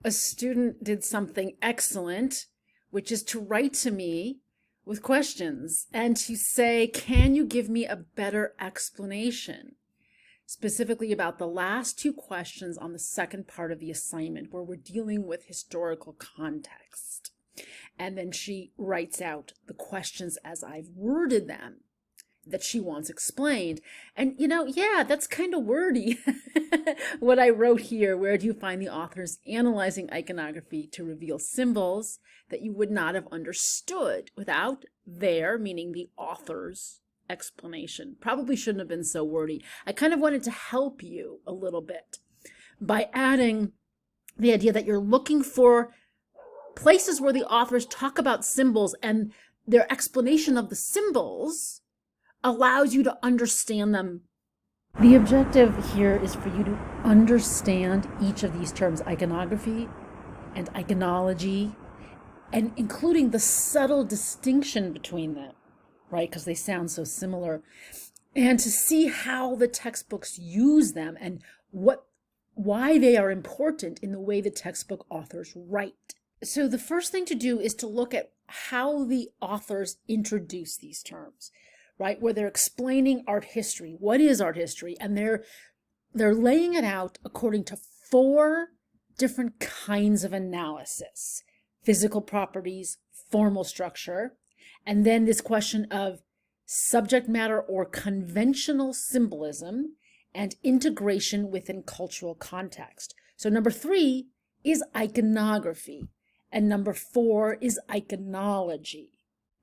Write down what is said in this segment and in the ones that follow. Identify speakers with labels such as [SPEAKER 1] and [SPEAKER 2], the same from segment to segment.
[SPEAKER 1] a student did something excellent, which is to write to me with questions and to say, can you give me a better explanation? Specifically about the last two questions on the second part of the assignment, where we're dealing with historical context. And then she writes out the questions as I've worded them that she wants explained. And yeah, that's kind of wordy. What I wrote here: where do you find the authors analyzing iconography to reveal symbols that you would not have understood without their, meaning the author's, explanation? Probably shouldn't have been so wordy. I kind of wanted to help you a little bit by adding the idea that you're looking for places where the authors talk about symbols, and their explanation of the symbols allows you to understand them. The objective here is for you to understand each of these terms: iconography and iconology, and including the subtle distinction between them, right? Because they sound so similar, and to see how the textbooks use them and why they are important in the way the textbook authors write. So the first thing to do is to look at how the authors introduce these terms, right? Where they're explaining art history. What is art history? And they're laying it out according to 4 different kinds of analysis: physical properties, formal structure, and then this question of subject matter or conventional symbolism and integration within cultural context. So number 3 is iconography, and number 4 is iconology.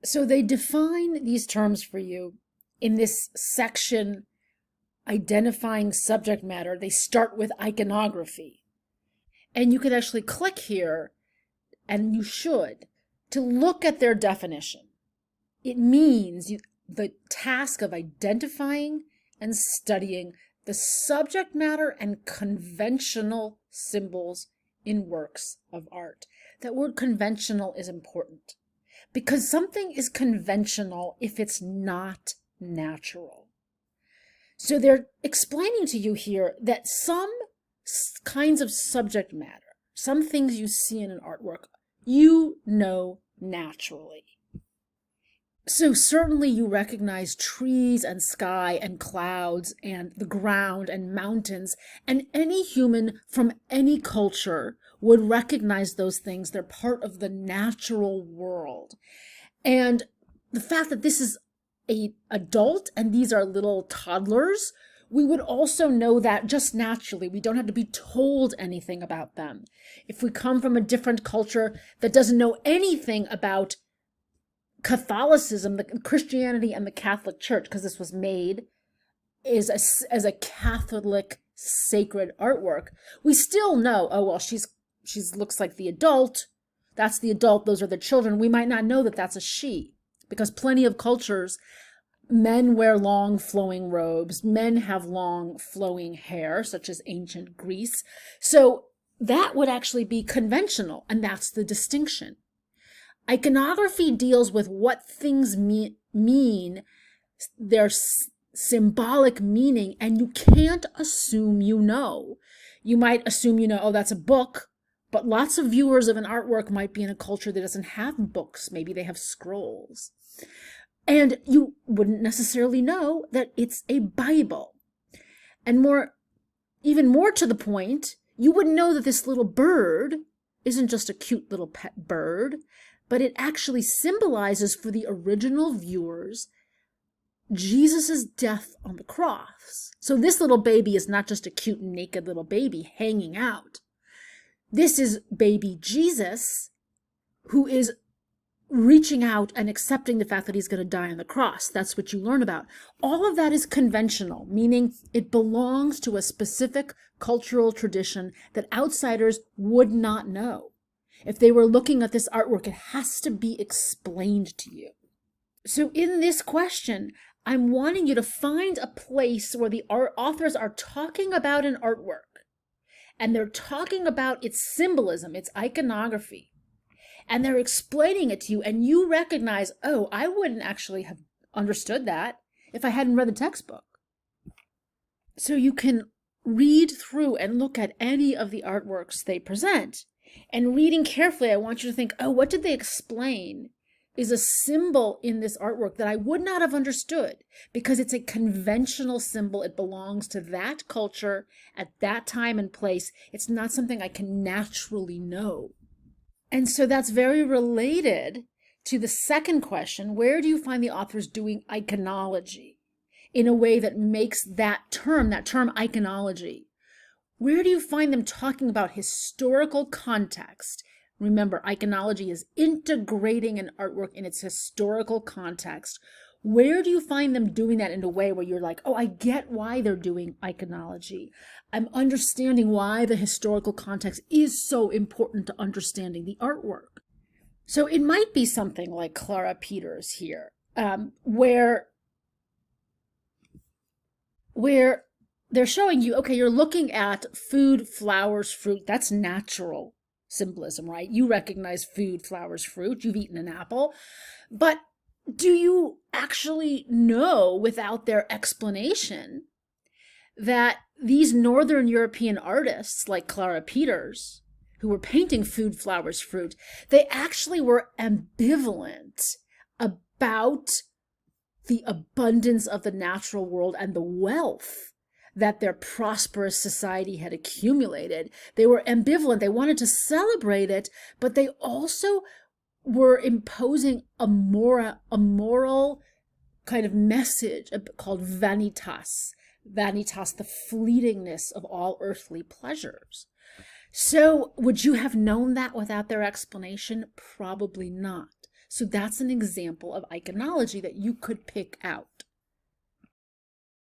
[SPEAKER 1] So they define these terms for you in this section, identifying subject matter. They start with iconography. And you could actually click here, and you should, to look at their definition. It means the task of identifying and studying the subject matter and conventional symbols in works of art. That word conventional is important, because something is conventional if it's not natural. So they're explaining to you here that some kinds of subject matter, some things you see in an artwork, naturally. So certainly you recognize trees and sky and clouds and the ground and mountains, and any human from any culture would recognize those things. They're part of the natural world. And the fact that this is an adult and these are little toddlers, we would also know that just naturally. We don't have to be told anything about them. If we come from a different culture that doesn't know anything about Catholicism, the Christianity, and the Catholic Church, because this was made as a Catholic sacred artwork, we still know, oh, well, she's looks like the adult. That's the adult. Those are the children. We might not know that that's a she, because plenty of cultures, men wear long flowing robes. Men have long flowing hair, such as ancient Greece. So that would actually be conventional, and that's the distinction. Iconography deals with what things mean, their symbolic meaning, and you can't assume you know. You might assume you know, oh, that's a book, but lots of viewers of an artwork might be in a culture that doesn't have books. Maybe they have scrolls. And you wouldn't necessarily know that it's a Bible. And even more to the point, you wouldn't know that this little bird isn't just a cute little pet bird, but it actually symbolizes for the original viewers Jesus's death on the cross. So this little baby is not just a cute naked little baby hanging out. This is baby Jesus, who is reaching out and accepting the fact that he's going to die on the cross. That's what you learn about. All of that is conventional, meaning it belongs to a specific cultural tradition that outsiders would not know. If they were looking at this artwork, it has to be explained to you. So in this question, I'm wanting you to find a place where the authors are talking about an artwork, and they're talking about its symbolism, its iconography, and they're explaining it to you, and you recognize, oh, I wouldn't actually have understood that if I hadn't read the textbook. So you can read through and look at any of the artworks they present, And reading carefully, I want you to think, oh, what did they explain is a symbol in this artwork that I would not have understood because it's a conventional symbol. It belongs to that culture at that time and place. It's not something I can naturally know. And so that's very related to the second question, where do you find the authors doing iconology in a way that makes that term iconology, where do you find them talking about historical context? Remember, iconology is integrating an artwork in its historical context. Where do you find them doing that in a way where you're like, oh, I get why they're doing iconology. I'm understanding why the historical context is so important to understanding the artwork. So it might be something like Clara Peters here, where they're showing you, okay, you're looking at food, flowers, fruit. That's natural symbolism, right? You recognize food, flowers, fruit. You've eaten an apple. But do you actually know, without their explanation, that these Northern European artists like Clara Peters, who were painting food, flowers, fruit, they actually were ambivalent about the abundance of the natural world and the wealth that their prosperous society had accumulated. They were ambivalent. They wanted to celebrate it, but they also were imposing a moral kind of message called vanitas, the fleetingness of all earthly pleasures. So would you have known that without their explanation? Probably not. So that's an example of iconology that you could pick out.